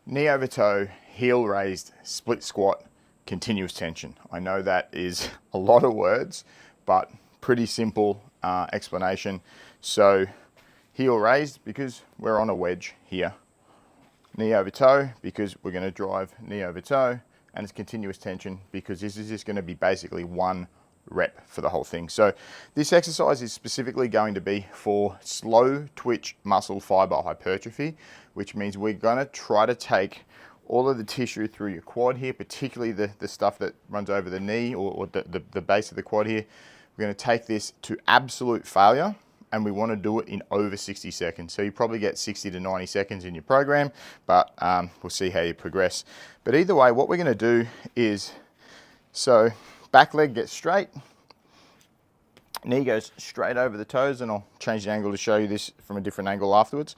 Knee over toe, heel raised, split squat, continuous tension. I know that is a lot of words, but pretty simple explanation. So heel raised because we're on a wedge here. Knee over toe because we're going to drive knee over toe, and it's continuous tension because this is just going to be basically one rep for the whole thing. So this exercise is specifically going to be for slow twitch muscle fiber hypertrophy, which means we're going to try to take all of the tissue through your quad here, particularly the stuff that runs over the knee or the base of the quad here. We're going to take this to absolute failure, and we want to do it in over 60 seconds. So you probably get 60 to 90 seconds in your program, but we'll see how you progress. But either way, what we're going to do is, so back leg gets straight, knee goes straight over the toes, and I'll change the angle to show you this from a different angle afterwards.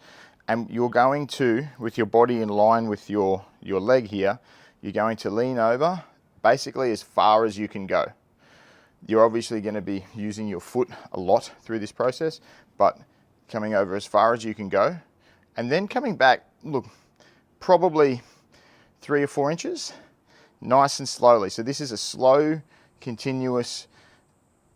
And you're going to, with your body in line with your leg here, you're going to lean over basically as far as you can go. You're obviously going to be using your foot a lot through this process, but coming over as far as you can go, and then coming back, look, probably 3 or 4 inches, nice and slowly. So this is a slow, continuous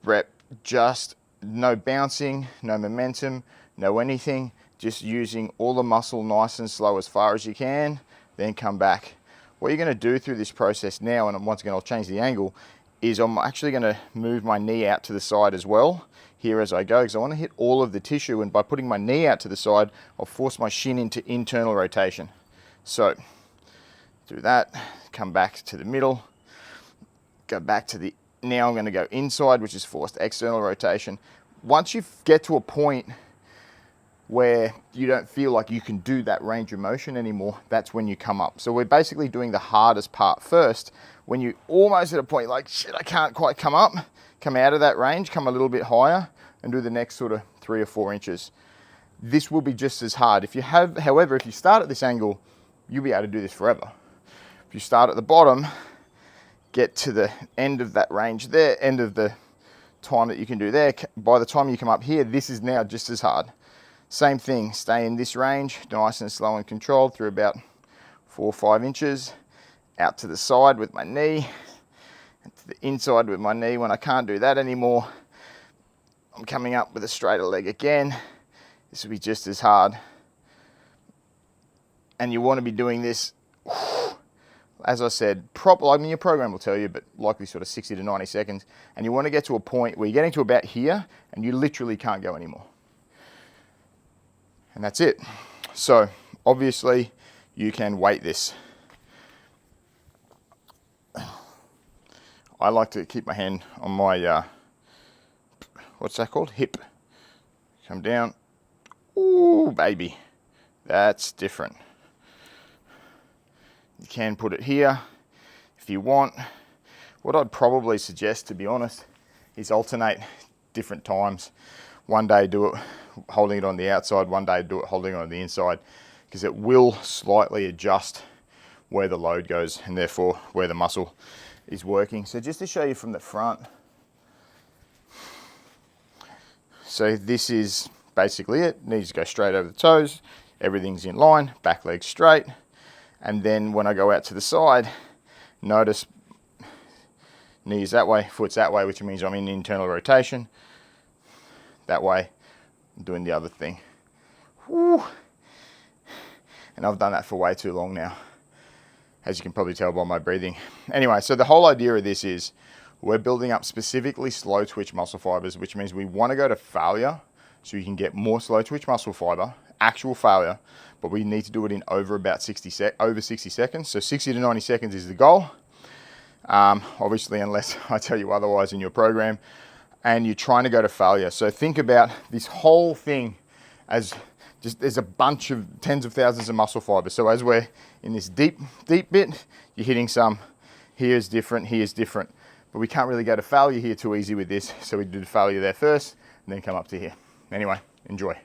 rep, just no bouncing, no momentum, no anything, just using all the muscle nice and slow as far as you can, then come back. What you're going to do through this process now, and once again I'll change the angle, is I'm actually going to move my knee out to the side as well here as I go, because I want to hit all of the tissue, and by putting my knee out to the side, I'll force my shin into internal rotation. So do that, come back to the middle, go back to the, now I'm going to go inside, which is forced external rotation. Once you get to a point where you don't feel like you can do that range of motion anymore, that's when you come up. So we're basically doing the hardest part first. When you almost at a point like, shit, I can't quite come up, come out of that range, come a little bit higher, and do the next sort of 3 or 4 inches. This will be just as hard. However, if you start at this angle, you'll be able to do this forever. If you start at the bottom, get to the end of that range there, end of the time that you can do there, by the time you come up here, this is now just as hard. Same thing, stay in this range, nice and slow and controlled through about 4 or 5 inches, out to the side with my knee, and to the inside with my knee. When I can't do that anymore, I'm coming up with a straighter leg again. This will be just as hard. And you want to be doing this, as I said, I mean, your program will tell you, but likely sort of 60 to 90 seconds. And you want to get to a point where you're getting to about here and you literally can't go anymore. And that's it. So obviously you can weight this. I like to keep my hand on my, what's that called? Hip. Come down. Ooh, baby. That's different. You can put it here if you want. What I'd probably suggest, to be honest, is alternate different times. One day do it holding it on the outside, one day do it holding it on the inside, because it will slightly adjust where the load goes and therefore where the muscle is working. So just to show you from the front, so this is basically it. Knees go straight over the toes, everything's in line, back leg straight, and then when I go out to the side, notice knees that way, foot's that way, which means I'm in internal rotation. That way, I'm doing the other thing. Woo. And I've done that for way too long now, as you can probably tell by my breathing. Anyway, so the whole idea of this is we're building up specifically slow twitch muscle fibers, which means we want to go to failure so you can get more slow twitch muscle fiber, actual failure, but we need to do it in over about 60 seconds. So 60 to 90 seconds is the goal. Obviously, unless I tell you otherwise in your program, and you're trying to go to failure. So think about this whole thing as just, there's a bunch of tens of thousands of muscle fibers. So as we're in this deep bit, you're hitting some, here's different, but we can't really go to failure here too easy with this. So we do the failure there first and then come up to here. Anyway, enjoy.